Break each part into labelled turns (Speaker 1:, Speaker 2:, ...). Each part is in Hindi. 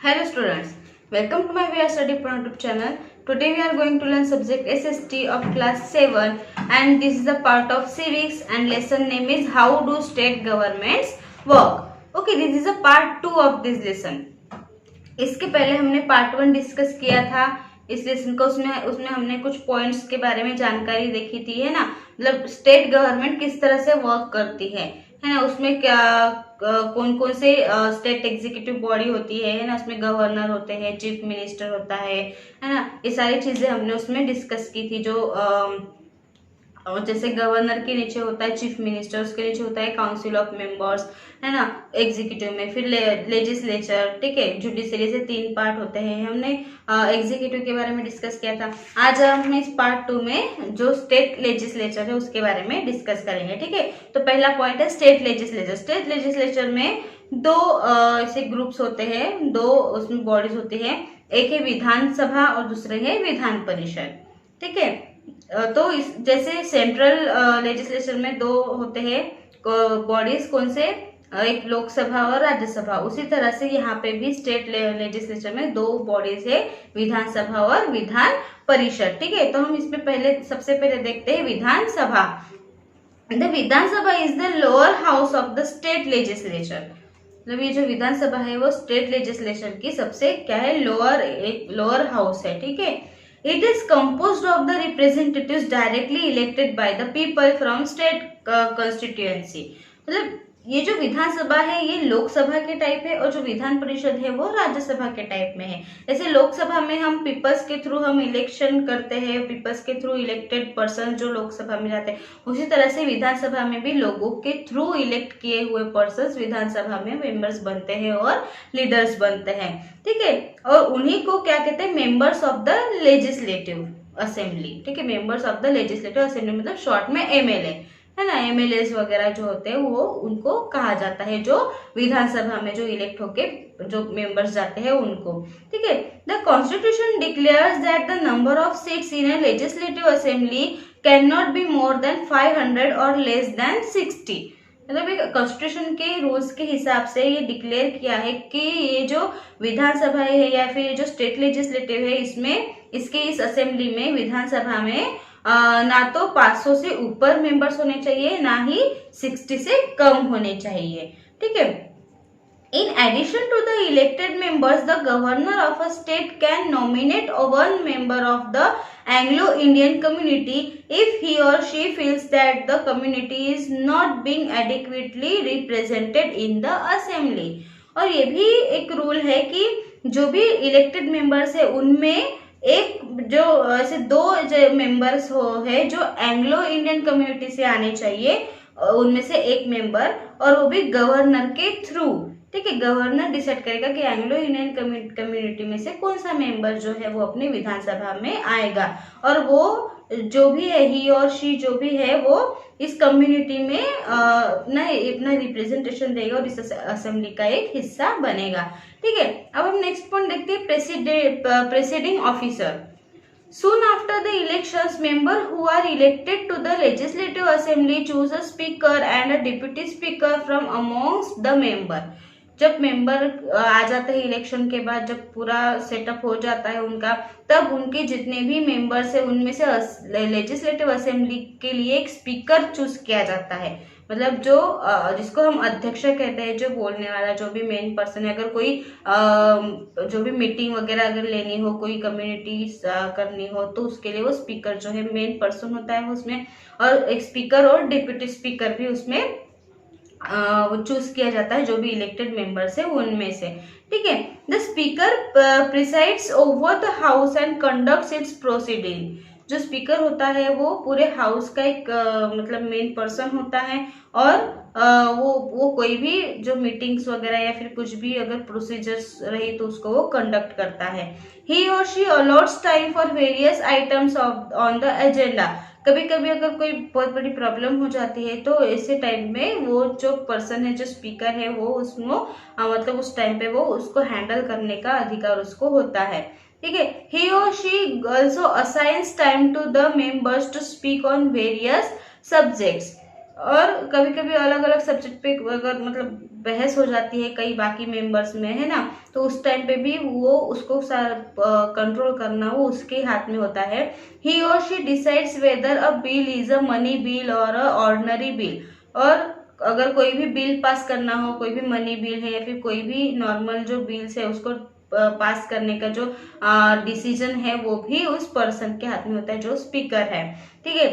Speaker 1: Hello students, welcome to my VR Study Pro YouTube channel. Today we are going to learn subject SST of class 7 and this is the part of civics and lesson name is how do state governments work. Okay, this is a part 2 of this lesson. इसके पहले हमने पार्ट 1 डिस्कस किया था इस लेसन को, उसमें हमने कुछ पॉइंट्स के बारे में जानकारी देखी थी, है ना। मतलब स्टेट गवर्नमेंट किस तरह से वर्क करती है ना। उसमें क्या कौन कौन से स्टेट एग्जीक्यूटिव बॉडी होती है ना। उसमें गवर्नर होते हैं, चीफ मिनिस्टर होता है ना। ये सारी चीजें हमने उसमें डिस्कस की थी। जो और जैसे गवर्नर के नीचे होता है चीफ मिनिस्टर, उसके नीचे होता है काउंसिल ऑफ मेंबर्स, है ना, एग्जीक्यूटिव में। फिर लेजिस्लेचर, ठीक है, जुडिशरी से 3 पार्ट होते हैं। हमने एग्जीक्यूटिव के बारे में डिस्कस किया था। आज हम इस पार्ट 2 में जो स्टेट लेजिस्लेचर है उसके बारे में डिस्कस करेंगे, ठीक है। तो पहला पॉइंट है स्टेट लेजिस्लेचर। स्टेट लेजिस्लेचर में 2 ऐसे ग्रुप्स होते हैं, 2 उसमें बॉडीज होती है। एक है विधानसभा और दूसरे है विधान परिषद, ठीक है। तो इस जैसे सेंट्रल लेजिस्लेचर में 2 होते हैं बॉडीज, कौन से, एक लोकसभा और राज्यसभा। उसी तरह से यहाँ पे भी स्टेट लेजिस्लेचर में 2 बॉडीज है, विधानसभा और विधान परिषद, ठीक है। तो हम इसमें सबसे पहले देखते हैं Vidhansabha. The Vidhansabha is the lower house of the state legislature. मतलब ये जो विधानसभा है वो स्टेट लेजिस्लेचर की सबसे क्या है, लोअर हाउस है, ठीक है। It is composed of the representatives directly elected by the people from state constituency. मतलब ये जो विधानसभा है ये लोकसभा के टाइप है और जो विधान परिषद है वो राज्यसभा के टाइप में है। जैसे लोकसभा में हम पीपल्स के थ्रू हम इलेक्शन करते हैं, पीपल्स के थ्रू इलेक्टेड पर्सन जो लोकसभा में जाते हैं, उसी तरह से विधानसभा में भी लोगों के थ्रू इलेक्ट किए हुए पर्सन विधानसभा में मेंबर्स बनते हैं और लीडर्स बनते हैं, ठीक है। और उन्हीं को क्या कहते हैं, members of the legislative assembly, ठीक है। Members of the legislative assembly मतलब शॉर्ट में एमएलए, है ना। एमएलएस वगैरह जो होते हैं वो उनको कहा जाता है, जो विधानसभा में जो इलेक्ट होके जो मेंबर्स जाते हैं उनको, ठीक है। The constitution declares that the number of seats in A legislative assembly can not be more than 500 और लेस देन 60। मतलब एक कॉन्स्टिट्यूशन के रूल्स के हिसाब से ये डिक्लेयर किया है कि ये जो विधानसभा है या फिर जो स्टेट लेजिस्लेटिव है, इसमें इसके इस असेंबली में विधानसभा में ना तो 500 से ऊपर मेंबर्स होने चाहिए, ना ही 60 से कम होने चाहिए, ठीक है। In addition to the elected members, the governor of a state can nominate one member of the Anglo-Indian community if he or she feels that the community is not being adequately represented in the assembly. और ये भी एक रूल है कि जो भी इलेक्टेड मेंबर्स है उनमें एक जो ऐसे 2 मेंबर्स है जो एंग्लो इंडियन कम्युनिटी से आने चाहिए, उनमें से एक मेंबर, और वो भी गवर्नर के थ्रू, ठीक है। गवर्नर डिसाइड करेगा कि एंग्लो इंडियन कम्युनिटी में से कौन सा मेंबर जो है वो अपनी विधानसभा में आएगा, और वो जो भी है ही और शी जो भी है वो इस कम्युनिटी में अपना रिप्रेजेंटेशन देगा और इस असेंबली का एक हिस्सा बनेगा, ठीक है। अब हम नेक्स्ट पॉइंट देखते हैं presiding officer. Soon after the elections, members who are elected to the legislative assembly choose a speaker and a deputy speaker from amongst the member. जब मेंबर आ जाते हैं इलेक्शन के बाद, जब पूरा सेटअप हो जाता है उनका, तब उनके जितने भी मेंबर्स है उनमें से लेजिस्लेटिव असेंबली के लिए एक स्पीकर चूज किया जाता है। मतलब जो जिसको हम अध्यक्ष कहते हैं, जो बोलने वाला, जो भी मेन पर्सन है। अगर कोई जो भी मीटिंग वगैरह अगर लेनी हो, कोई कम्युनिटी करनी हो, तो उसके लिए वो स्पीकर जो है मेन पर्सन होता है उसमें, और एक स्पीकर और डिप्यूटी स्पीकर भी उसमें वो चूज किया जाता है, जो भी इलेक्टेड मेंबर्स है उनमें से, ठीक है। The speaker presides over the house and conducts it's proceeding. जो स्पीकर होता है वो पूरे हाउस का एक मतलब मेन पर्सन होता है, और वो कोई भी जो मीटिंग्स वगैरह या फिर कुछ भी अगर प्रोसीजर्स रही तो उसको वो कंडक्ट करता है। ही और she a lots time for various items on the agenda. कभी कभी अगर कोई बहुत बड़ी प्रॉब्लम हो जाती है तो ऐसे टाइम में वो जो पर्सन है, जो स्पीकर है, वो उसको मतलब उस टाइम पे वो उसको हैंडल करने का अधिकार उसको होता है, ठीक है। ही और she also assigns time to the members to speak on various subjects. और कभी कभी अलग अलग सब्जेक्ट पे अगर मतलब बहस हो जाती है कई बाकी मेंबर्स में, है ना, तो उस टाइम पे भी वो उसको कंट्रोल करना वो उसके हाथ में होता है। ही और she decides whether a bill is a money bill और अ ऑर्डिनरी बिल। और अगर कोई भी बिल पास करना हो, कोई भी मनी बिल है या फिर कोई भी नॉर्मल जो बिल्स है उसको पास करने का जो डिसीजन है वो भी उस पर्सन के हाथ में होता है जो स्पीकर है। ठीक है।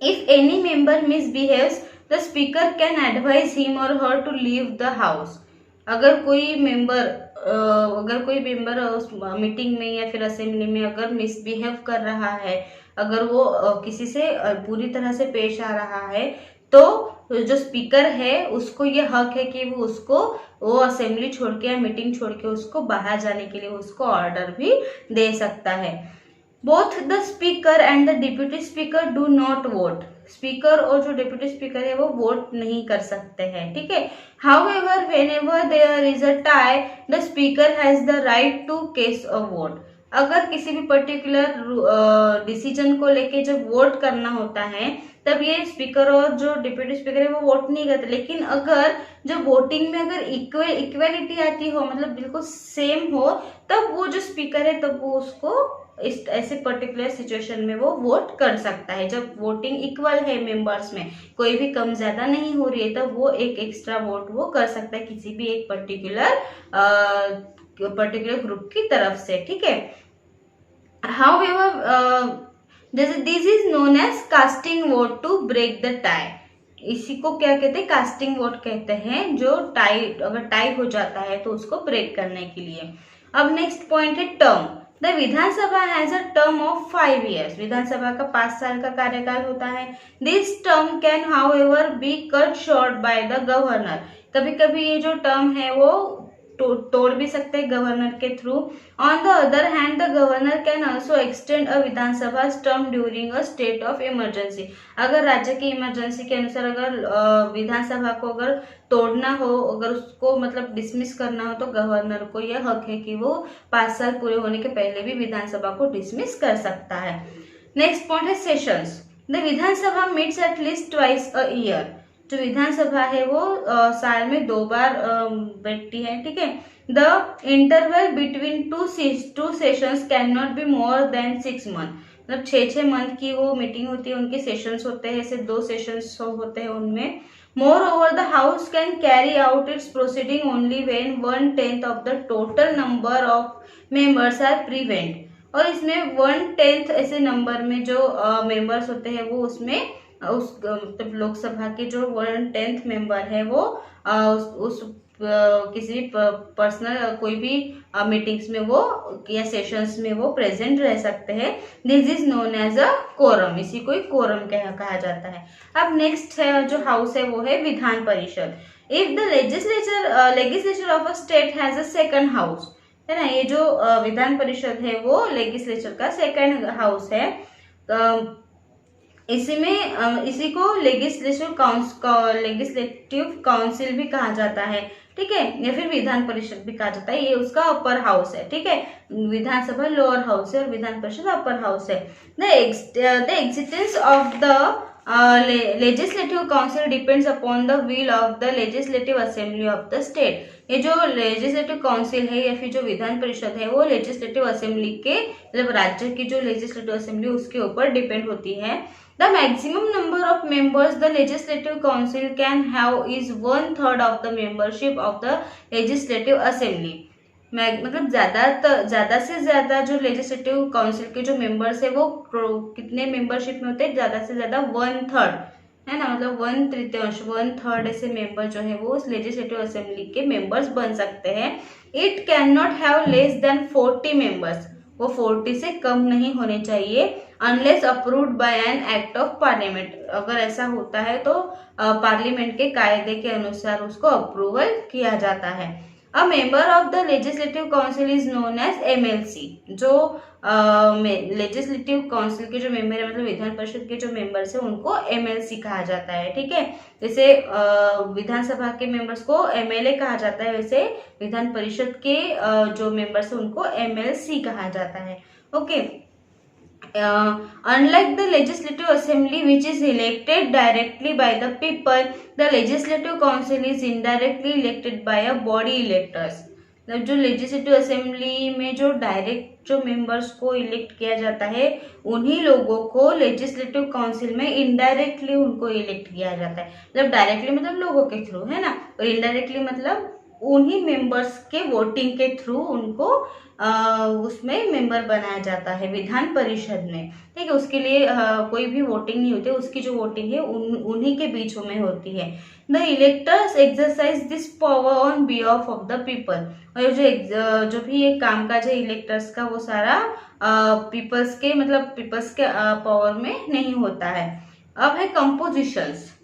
Speaker 1: If any member misbehaves the speaker can advise him और her to leave the house. अगर कोई मेंबर उस मीटिंग में या फिर असेंबली में अगर मिसबिहेव कर रहा है, अगर वो किसी से बुरी तरह से पेश आ रहा है, तो जो स्पीकर है उसको ये हक है कि वो असेंबली छोड़ के या मीटिंग छोड़ के उसको बाहर जाने के लिए उसको ऑर्डर भी दे सकता है। Both the speaker and the deputy speaker do not vote. Speaker और जो डिप्यूटी स्पीकर है वो वोट नहीं कर सकते हैं। ठीक है। However whenever there is a tie the speaker has the right to cast a vote. अगर किसी भी पर्टिकुलर डिसीजन को लेके जब वोट करना होता है तब ये स्पीकर और जो डिप्यूटी स्पीकर है वो वोट नहीं करते। लेकिन अगर जो वोटिंग में अगर इक्वेलिटी आती हो, मतलब बिल्कुल सेम हो, तब वो जो स्पीकर है तब वो उसको इस ऐसे पर्टिकुलर सिचुएशन में वो वोट कर सकता है। जब वोटिंग इक्वल है मेंबर्स में, कोई भी कम ज्यादा नहीं हो रही है, तब वो एक एक्स्ट्रा वोट वो कर सकता है किसी भी एक पर्टिकुलर ग्रुप की तरफ से। ठीक है। However this is known as casting vote to break the tie. इसी को क्या कहते हैं? कास्टिंग वोट कहते हैं, जो अगर टाई हो जाता है तो उसको ब्रेक करने के लिए। अब नेक्स्ट पॉइंट है term. The Vidhan Sabha has a term of 5 years। Vidhan Sabha का 5 साल का कार्यकाल होता है। This term can however be cut short by the governor. कभी कभी ये जो टर्म है वो तोड़ भी सकते हैं गवर्नर के through. On the other hand the governor can also extend a Vidhan Sabha term during a state of emergency. अगर राज्य की इमरजेंसी के अनुसार अगर विधानसभा को अगर तोड़ना हो, अगर उसको मतलब डिसमिस करना हो, तो गवर्नर को यह हक है कि वो 5 साल पूरे होने के पहले भी विधानसभा को डिसमिस कर सकता है। नेक्स्ट पॉइंट है sessions. The Vidhan Sabha meets at least twice a year. जो विधानसभा है वो साल में 2 बार बैठती है। ठीक है। The interval between two sessions can not be more than 6 months। मतलब 6 मंथ की वो मीटिंग होती है, उनके सेशंस होते हैं, ऐसे 2 सेशंस होते हैं उनमें। Moreover the house can carry out its proceeding only when 1/10 of the total number of members are present. और इसमें 1/10 ऐसे नंबर में जो मेंबर्स होते हैं वो उसमें मतलब लोकसभा के जो 1/10 मेंबर है वो उस किसी भी पर्सनल कोई भी मीटिंग्स में वो या सेशंस में वो प्रेजेंट रह सकते हैं। This is known as a quorum. इसी को कोरम कहा जाता है। अब नेक्स्ट है जो हाउस है वो है Vidhan Parishad. If the legislature of a state has a second house, है ना, ये जो विधान परिषद है वो लेजिस्लेचर का सेकंड हाउस है। इसी को लेजिस्लेटिव काउंसिल भी कहा जाता है। ठीक है। या फिर विधान परिषद भी कहा जाता है। ये उसका अपर हाउस है। ठीक है। विधानसभा लोअर हाउस है और विधान परिषद अपर हाउस है। The existence of the legislative council depends upon the will of the legislative assembly of the state. ये जो लेजिस्लेटिव काउंसिल है या फिर जो विधान परिषद है वो लेजिस्लेटिव असेंबली के मतलब राज्य की जो लेजिस्लेटिव असेंबली उसके ऊपर डिपेंड होती है। The maximum number of members the legislative council can have is 1/3 of the membership of the legislative assembly। मतलब ज्यादा से ज्यादा जो लेजिस्लेटिव काउंसिल के जो मेंबर्स है वो कितने मेंबरशिप में होते हैं? ज्यादा से ज्यादा 1/3, है ना, मतलब 1/3 1/3 ऐसे मेंबर जो है वो उस लेजिस्लेटिव असेंबली के मेंबर्स बन सकते हैं। It can not have less than 40 members. वो 40 से कम नहीं होने चाहिए। Unless approved by an act of parliament. अगर ऐसा होता है तो पार्लियामेंट के कायदे के अनुसार उसको अप्रूवल किया जाता है। A member of the legislative council is known as MLC. जो लेजिस्लेटिव काउंसिल के जो मेंबर है मतलब विधान परिषद के जो मेंबर्स है उनको एमएलसी कहा जाता है। ठीक है। जैसे विधानसभा के मेंबर्स को एमएलए कहा जाता है, वैसे विधान परिषद के जो मेंबर्स है उनको एमएलसी कहा जाता है। Okay. unlike the legislative assembly which is elected directly by the people, the legislative council is indirectly elected by a body electors. मतलब जो लेजिस्लेटिव असेंबली में जो डायरेक्ट जो मेंबर्स को इलेक्ट किया जाता है, उन्हीं लोगों को लेजिस्लेटिव काउंसिल में इनडायरेक्टली उनको इलेक्ट किया जाता है. मतलब डायरेक्टली मतलब लोगों के थ्रू, है ना, और इनडायरेक्टली मतलब उन्हीं मेंबर्स के वोटिंग के थ्रू उनको उसमें मेंबर बनाया जाता है विधान परिषद में. ठीक है, उसके लिए कोई भी वोटिंग नहीं होती, उसकी जो वोटिंग है उन्हीं के बीचों में होती है. The electors exercise this power on behalf of the people. और जो भी ये कामकाज है इलेक्टर्स का, वो सारा पीपल्स के मतलब पीपल्स के पावर में नहीं होता है. अब है compositions.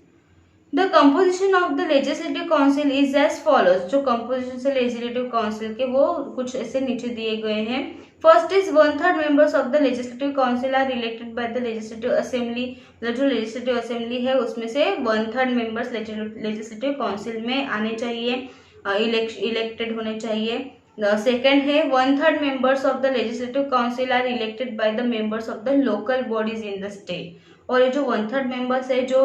Speaker 1: The composition of the legislative council is as follows. जो कंपोजिशन से लेजिस्लेटिव काउंसिल के वो कुछ ऐसे नीचे दिए गए हैं. First is 1/3 members of the legislative council are elected by the legislative assembly. मतलब जो लेजिस्लेटिव असेंबली है उसमें से 1/3 मेंबर्स लेजिस्लेटिव काउंसिल में आने चाहिए, इलेक्टेड होने चाहिए. सेकेंड है 1/3 members of the legislative council are elected by the members of the local bodies in the state. और ये जो 1/3 मेंबर्स है जो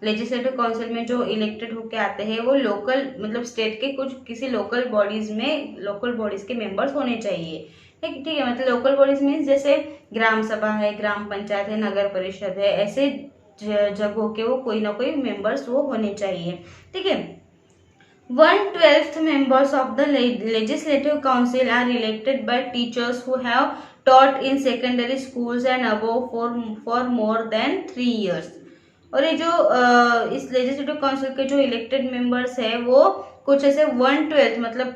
Speaker 1: लेजिस्लेटिव काउंसिल में जो इलेक्टेड होके आते हैं, वो लोकल मतलब स्टेट के कुछ किसी लोकल बॉडीज में, लोकल बॉडीज के मेंबर्स होने चाहिए. ठीक है, मतलब लोकल बॉडीज मीन्स जैसे ग्राम सभा है, ग्राम पंचायत है, नगर परिषद है, ऐसे जगहों के वो कोई ना कोई मेंबर्स वो होने चाहिए. ठीक है. 1/12 members of the legislative council are elected by teachers who have taught in secondary schools and above for more than 3 years. और ये जो इस लेजिस्लेटिव काउंसिल के जो इलेक्टेड मेंबर्स है वो कुछ ऐसे 1/12 मतलब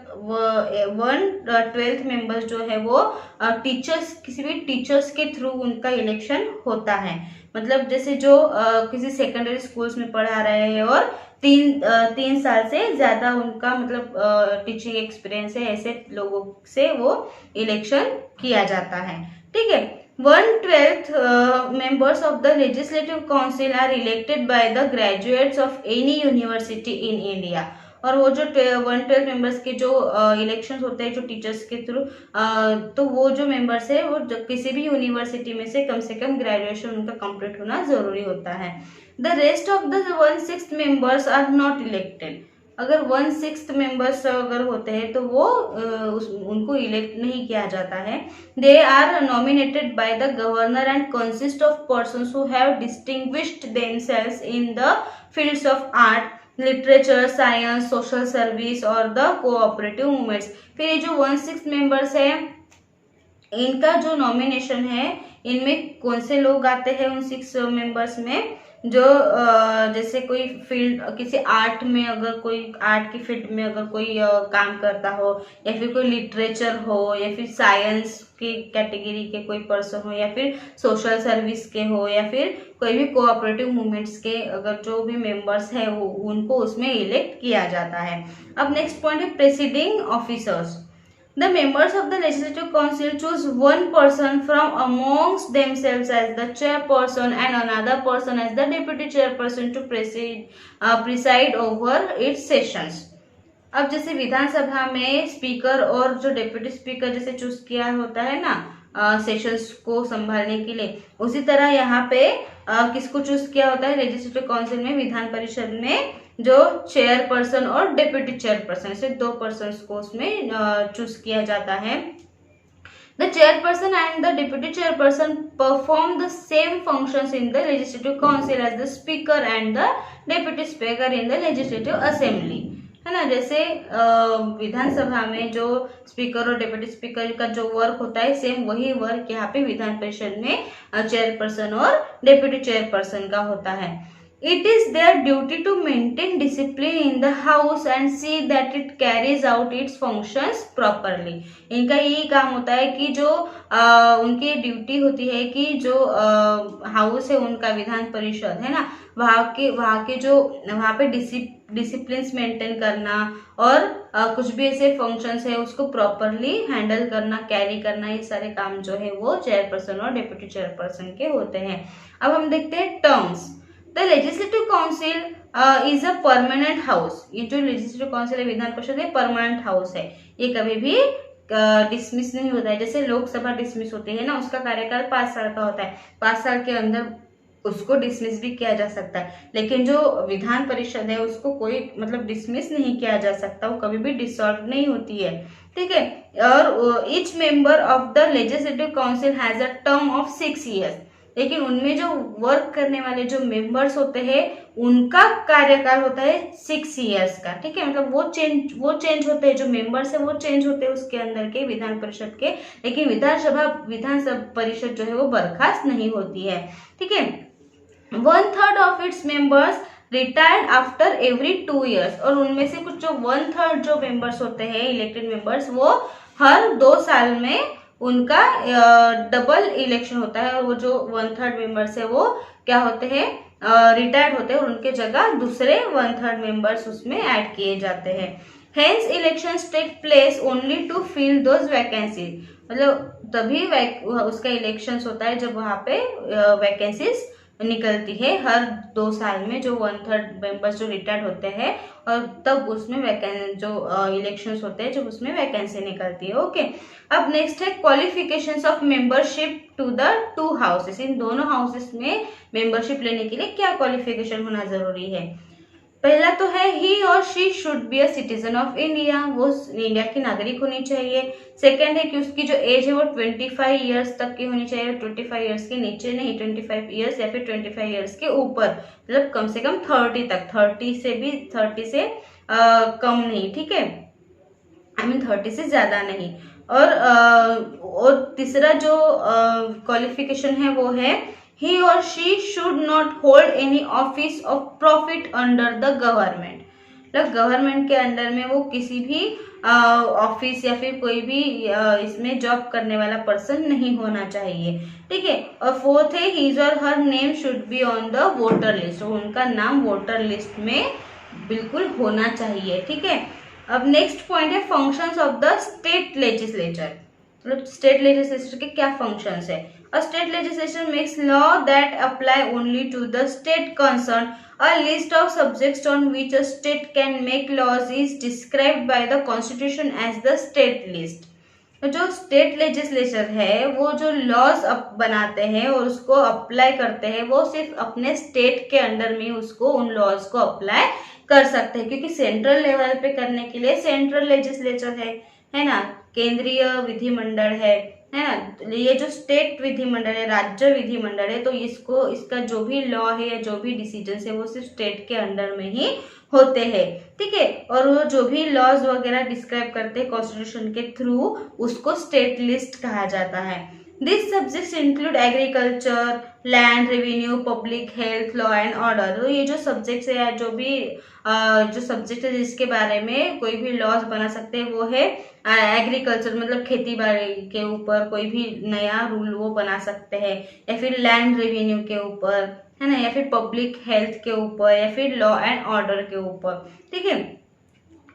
Speaker 1: 1/12 मेंबर्स जो है वो टीचर्स, किसी भी टीचर्स के थ्रू उनका इलेक्शन होता है. मतलब जैसे जो किसी सेकेंडरी स्कूल्स में पढ़ा रहे हैं और 3 साल से ज्यादा उनका मतलब टीचिंग एक्सपीरियंस है, ऐसे लोगों से वो इलेक्शन किया जाता है. ठीक है. 1/12 members of the legislative council are elected by the graduates of any university in India. और वो जो 1/12 मेंबर्स के जो इलेक्शंस होते हैं जो टीचर्स के थ्रू, तो वो जो मेंबर्स है वो किसी भी यूनिवर्सिटी में से कम ग्रेजुएशन उनका कंप्लीट होना जरूरी होता है. The rest of the 1/6 members are not elected. अगर 1/6 मेंबर्स अगर होते हैं तो वो उनको इलेक्ट नहीं किया जाता है. They are nominated by the governor and consist of persons who have distinguished themselves in the fields of art, literature, science, social service और द कोऑपरेटिव मूवमेंट्स. फिर ये जो 1/6 मेंबर्स है, इनका जो नॉमिनेशन है, इनमें कौन से लोग आते हैं उन 6 मेंबर्स में, जो जैसे कोई फील्ड किसी आर्ट में, अगर कोई आर्ट की फील्ड में अगर कोई काम करता हो, या फिर कोई लिटरेचर हो, या फिर साइंस की कैटेगरी के कोई पर्सन हो, या फिर सोशल सर्विस के हो, या फिर कोई भी कोऑपरेटिव मूवमेंट्स के अगर जो भी मेंबर्स है वो उनको उसमें इलेक्ट किया जाता है. अब नेक्स्ट पॉइंट है presiding officers. The members of the legislative council choose one person from amongst themselves as the chairperson and another person as the deputy chairperson to preside over its sessions. अब जैसे विधानसभा में स्पीकर और जो डेप्यूटी स्पीकर जैसे चूज किया होता है ना सेशंस को संभालने के लिए, उसी तरह यहाँ पे किसको चूज किया होता है लेजिस्लेटिव काउंसिल में, विधान परिषद में जो चेयरपर्सन और डेप्यूटी चेयरपर्सन, ऐसे 2 पर्सन को उसमें चूज किया जाता है. The chairperson and the deputy chairperson perform the same functions in the legislative council as the speaker and the deputy speaker in the legislative assembly. है ना, जैसे विधानसभा में जो स्पीकर और डेप्यूटी स्पीकर का जो वर्क होता है, सेम वही वर्क यहाँ पे विधान परिषद में चेयरपर्सन और डेप्यूटी चेयरपर्सन का होता है. It is their duty to maintain discipline in the house and see that it carries out its functions properly. इनका यही काम होता है कि जो उनकी ड्यूटी होती है कि जो हाउस है उनका, विधान परिषद है ना, वहाँ पे डिसिप्लिन मेंटेन करना और कुछ भी ऐसे फंक्शंस है उसको प्रॉपरली हैंडल करना, कैरी करना, ये सारे काम जो है वो चेयरपर्सन और डेप्यूटी चेयरपर्सन के होते हैं. अब हम देखते हैं terms. The legislative council is a permanent house. ये जो लेजिस्लेटिव काउंसिल है विधान परिषद है, परमानेंट हाउस है, ये कभी भी डिसमिस नहीं होता है। जैसे लोकसभा डिसमिस होती है ना, उसका कार्यकाल 5 साल का होता है, 5 साल के अंदर उसको डिसमिस भी किया जा सकता है। लेकिन जो विधान परिषद है उसको कोई मतलब डिसमिस नहीं किया जा सकता, वो कभी भी डिसॉल्व नहीं होती है, ठीक है। और each member of the legislative council has a term of 6 years. लेकिन उनमें जो वर्क करने वाले जो मेंबर्स होते हैं उनका कार्यकाल होता है 6 ईयर्स का, ठीक है। मतलब वो चेंज होते हैं, जो मेंबर्स है वो चेंज होते हैं उसके अंदर के विधान परिषद के, लेकिन विधानसभा परिषद जो है वो बर्खास्त नहीं होती है, ठीक है। 1/3 of its members retired after every 2 years. और उनमें से कुछ जो 1/3 जो मेंबर्स होते हैं इलेक्टेड मेंबर्स, वो हर 2 साल में उनका डबल इलेक्शन होता है। और वो जो 1/3 मेंबर्स है वो क्या होते हैं, रिटायर्ड होते हैं, और उनके जगह दूसरे 1/3 मेंबर्स उसमें ऐड किए जाते हैं। Hence elections take place only to fill those vacancies. मतलब तभी उसका इलेक्शंस होता है जब वहां पे वैकेंसीज निकलती है हर 2 साल में, जो 1/3 मेंबर्स जो रिटायर्ड होते हैं, और तब उसमें जो इलेक्शंस होते हैं जब उसमें वैकेंसी निकलती है, ओके। अब नेक्स्ट है qualifications of membership to the 2 houses. इन दोनों हाउसेस में मेंबरशिप लेने के लिए क्या क्वालिफिकेशन होना जरूरी है। पहला तो है ही और she should be a citizen of India, वो इंडिया की नागरिक होनी चाहिए। सेकंड है कि उसकी जो एज है वो 25 ईयर्स तक की होनी चाहिए, 25 ईयर्स के नीचे नहीं, 25 ईयर्स या फिर 25 ईयर्स के ऊपर, मतलब कम से कम 30 तक, 30 से कम नहीं, ठीक है, आई मीन 30 से ज्यादा नहीं। और तीसरा जो क्वालिफिकेशन है वो है he or she should not hold any office of profit under the government। मतलब गवर्नमेंट के अंडर में वो किसी भी ऑफिस या फिर कोई भी इसमें जॉब करने वाला पर्सन नहीं होना चाहिए, ठीक है। और फोर्थ है his or her name should be on the voter list। तो उनका नाम वोटर लिस्ट में बिल्कुल होना चाहिए, ठीक है। अब नेक्स्ट पॉइंट है functions of the state legislature. मतलब स्टेट लेजिस्लेचर के क्या फंक्शंस है। A state legislation makes law that apply only to the state concerned. A list of subjects on which a state can make laws is described by the constitution as the state list। जो स्टेट लेजिस्लेचर है वो जो लॉज बनाते हैं और उसको अप्लाई करते हैं, वो सिर्फ अपने स्टेट के अंडर में उसको उन लॉज को अप्लाई कर सकते हैं, क्योंकि सेंट्रल लेवल पे करने के लिए सेंट्रल लेजिस्लेचर है ना, केंद्रीय विधिमंडल है ना। ये जो स्टेट विधिमंडल है, राज्य विधिमंडल है, तो इसका जो भी लॉ है या जो भी डिसीजन है वो सिर्फ स्टेट के अंडर में ही होते हैं, ठीक है। और वो जो भी लॉज वगैरह डिस्क्राइब करते हैं कॉन्स्टिट्यूशन के थ्रू, उसको स्टेट लिस्ट कहा जाता है। This subjects include agriculture, land revenue, public health, law and order. तो ये जो सब्जेक्ट्स है, जो सब्जेक्ट है जिसके बारे में कोई भी लॉज बना सकते हैं वो है एग्रीकल्चर, मतलब खेती बाड़ी के ऊपर कोई भी नया रूल वो बना सकते हैं, या फिर लैंड रेवेन्यू के ऊपर, है ना, या फिर पब्लिक हेल्थ के ऊपर, या फिर लॉ एंड ऑर्डर के ऊपर, ठीक है।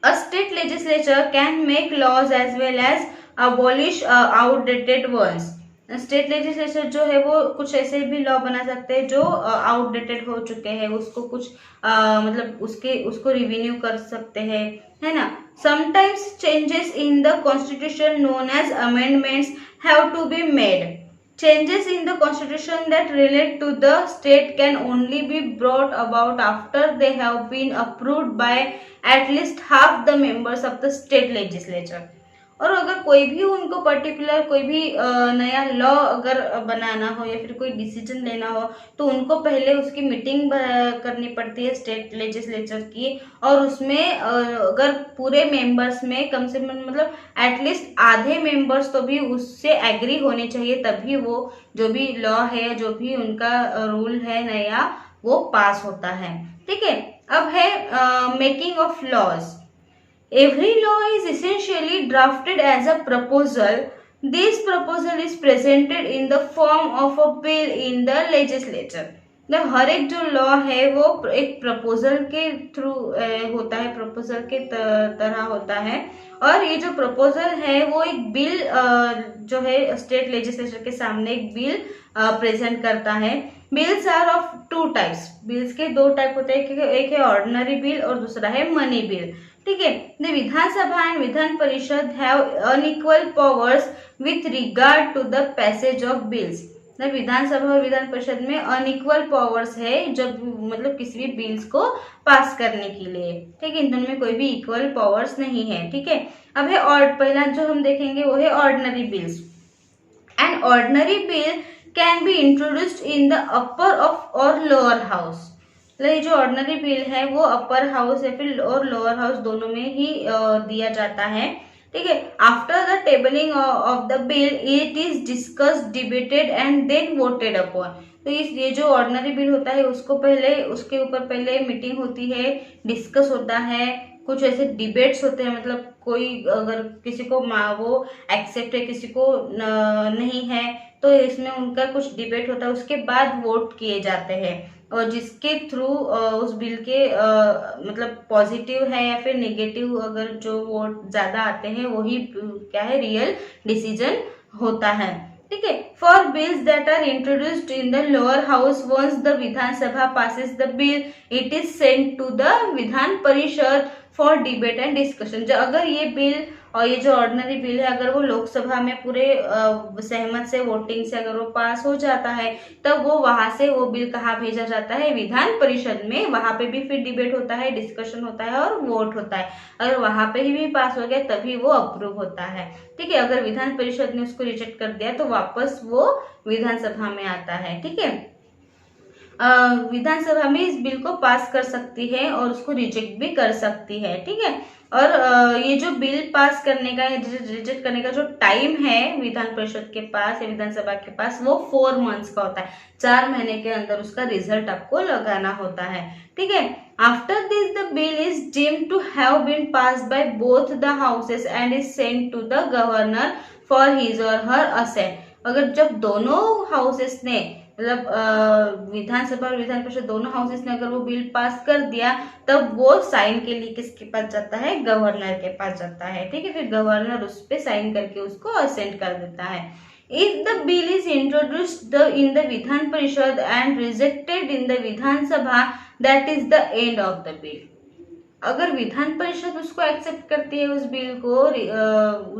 Speaker 1: A state legislature can make laws as well as abolish outdated ones. State legislature जो है वो कुछ ऐसे भी लॉ बना सकते हैं जो आउटडेटेड हो चुके हैं, उसको कुछ मतलब उसको रिव्यू कर सकते हैं, है ना। Sometimes changes in the constitution known as amendments have to be made. Changes in the constitution that relate to the state can only be brought about after they have been approved by at least half the members of the state legislature। और अगर कोई भी उनको पर्टिकुलर कोई भी नया लॉ अगर बनाना हो या फिर कोई डिसीजन लेना हो, तो उनको पहले उसकी मीटिंग करनी पड़ती है स्टेट लेजिस्लेचर की, और उसमें अगर पूरे मेंबर्स में कम से कम मतलब एटलीस्ट आधे मेंबर्स तो भी उससे एग्री होने चाहिए, तभी वो जो भी लॉ है, जो भी उनका रूल है नया, वो पास होता है, ठीक है। अब है making of laws. Every law is essentially drafted as a proposal. This proposal is presented in the form of a bill in the legislature। मतलब हर एक जो लॉ है वो एक प्रपोजल के थ्रू होता है, प्रपोजल के तरह होता है, और ये जो प्रपोजल है वो एक बिल जो है स्टेट लेजिस्लेचर के सामने एक बिल प्रेजेंट करता है। Bills are of two types, bills के दो टाइप होते हैं, एक है ऑर्डिनरी बिल और दूसरा है मनी बिल। ठीक है, the Vidhan Sabha and Vidhan Parishad have unequal powers with regard to the passage of bills. Vidhansabha और विधान परिषद में अनइक्वल पावर्स है जब मतलब किसी भी बिल्स को पास करने के लिए। ठीक है, इन दोनों में कोई भी इक्वल पावर्स नहीं है। ठीक है, अब है और पहला जो हम देखेंगे वो है ordinary bills. An ordinary bill can be introduced in the upper of और लोअर हाउस। ये जो ऑर्डिनरी बिल है वो अपर हाउस या फिर और लोअर हाउस दोनों में ही दिया जाता है। ठीक है, after the tabling of the bill it is discussed, debated and then voted upon. तो ये जो ऑर्डिनरी बिल होता है उसको पहले उसके ऊपर पहले मीटिंग होती है, डिस्कस होता है, कुछ ऐसे डिबेट्स होते हैं, मतलब कोई अगर किसी को वो एक्सेप्ट है किसी को नहीं है तो इसमें उनका कुछ डिबेट होता है, उसके बाद वोट किए जाते हैं और जिसके थ्रू उस बिल के मतलब पॉजिटिव है या फिर नेगेटिव अगर जो वोट ज्यादा आते हैं वही क्या है रियल डिसीजन होता है। ठीक है, for bills that are introduced in the lower house once the Vidhan Sabha passes the bill it is sent to the Vidhan Parishad for debate and discussion. जो अगर ये बिल और ये जो ऑर्डिनरी बिल है अगर वो लोकसभा में पूरे सहमत से वोटिंग से अगर वो पास हो जाता है तब वो वहां से वो बिल कहाँ भेजा जाता है, विधान परिषद में। वहां पे भी फिर डिबेट होता है, डिस्कशन होता है और वोट होता है। अगर वहां पे ही भी पास हो गया तभी वो अप्रूव होता है। ठीक है, अगर विधान परिषद ने उसको रिजेक्ट कर दिया तो वापस वो विधानसभा में आता है। ठीक है, विधानसभा में इस बिल को पास कर सकती है और उसको रिजेक्ट भी कर सकती है। ठीक है, और ये जो बिल पास करने का रिजेक्ट करने का जो टाइम है विधान परिषद के पास या विधानसभा के पास वो 4 मंथ्स का होता है। 4 महीने के अंदर उसका रिजल्ट आपको लगाना होता है। ठीक है, after this the bill is deemed to have been passed by both the houses and is sent to the governor for his or her ascent. अगर जब दोनों हाउसेस ने मतलब विधानसभा और विधान परिषद दोनों हाउसेस ने अगर वो बिल पास कर दिया तब वो साइन के लिए किसके पास जाता है, गवर्नर के पास जाता है। ठीक है, फिर गवर्नर उस पे साइन करके उसको असेंट कर देता है। If the bill is introduced in the Vidhan परिषद and rejected in the Vidhan Sabha that is the end of the bill. अगर विधान परिषद उसको एक्सेप्ट करती है उस बिल को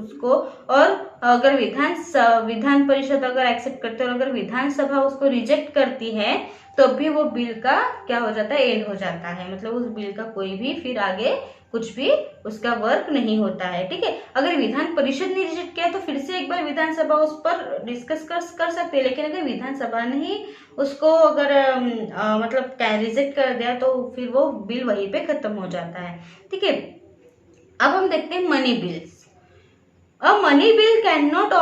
Speaker 1: उसको और अगर विधान परिषद अगर एक्सेप्ट करती है और अगर विधानसभा उसको रिजेक्ट करती है तो भी वो बिल का क्या हो जाता है, एंड हो जाता है। मतलब उस बिल का कोई भी फिर आगे कुछ भी उसका वर्क नहीं होता है। ठीक है, अगर विधान परिषद ने रिजेक्ट किया तो फिर से एक बार विधानसभा उस पर डिस्कस कर सकते हैं, लेकिन अगर विधानसभा ने ही उसको अगर मतलब रिजेक्ट कर दिया तो फिर वो बिल वहीं पे खत्म हो जाता है। ठीक है, अब हम देखते हैं money bills. A money bill can not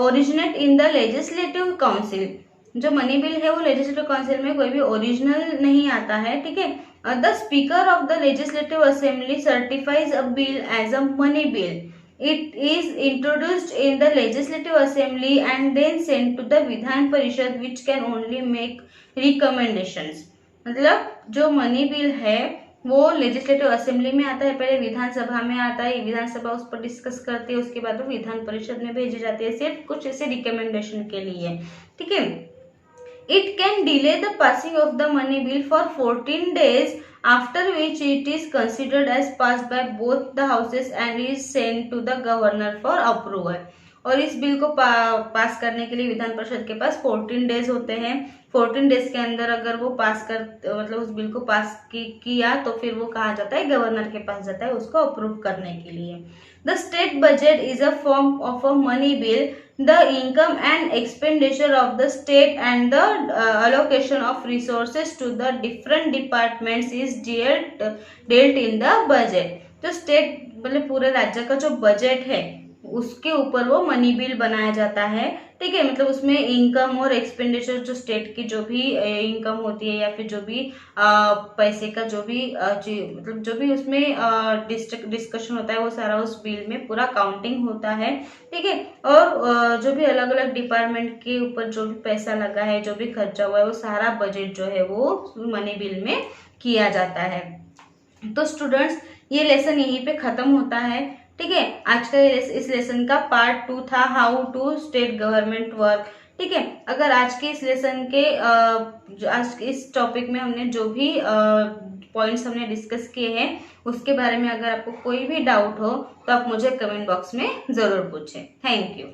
Speaker 1: originate in the legislative council. जो मनी बिल है वो लेजिस्लेटिव काउंसिल में कोई भी ओरिजिनल नहीं आता है। ठीक है, the speaker of the legislative assembly certifies a bill as a money bill. It is introduced in the legislative assembly and then sent to the Vidhan Parishad which can only make recommendations। मतलब जो मनी बिल है वो लेजिस्लेटिव असेंबली में आता है, पहले विधानसभा में आता है, विधानसभा उस पर डिस्कस करती है, उसके बाद वो विधान परिषद में भेजी जाती है सिर्फ कुछ ऐसे रिकमेंडेशन के लिए। ठीक है, it can delay the passing of the money bill for 14 days after which it is considered as passed by both the houses and is sent to the governor for approval। और इस बिल को पास करने के लिए विधान परिषद के पास 14 डेज होते हैं। 14 डेज के अंदर अगर वो पास कर मतलब उस बिल को पास किया तो फिर वो कहा जाता है गवर्नर के पास जाता है उसको अप्रूव करने के लिए। The state budget is a form of a money bill. The income and expenditure of the state and the allocation of resources to the different departments is dealt in the budget। तो स्टेट मतलब पूरे राज्य का जो बजट है उसके ऊपर वो मनी बिल बनाया जाता है। ठीक है, मतलब उसमें इनकम और एक्सपेंडिचर जो स्टेट की जो भी इनकम होती है या फिर जो भी पैसे का जो भी मतलब जो भी उसमें डिस्कशन होता है वो सारा उस बिल में पूरा काउंटिंग होता है। ठीक है, और जो भी अलग अलग डिपार्टमेंट के ऊपर जो भी पैसा लगा है जो भी खर्चा हुआ है वो सारा बजट जो है वो मनी बिल में किया जाता है। तो स्टूडेंट्स ये लेसन यहीं पे खत्म होता है। ठीक है, आज का इस लेसन का पार्ट 2 था how to state government work. ठीक है। अगर आज के इस लेसन के आज के इस टॉपिक में हमने जो भी पॉइंट्स हमने डिस्कस किए हैं उसके बारे में अगर आपको कोई भी डाउट हो तो आप मुझे कमेंट बॉक्स में जरूर पूछें। Thank you.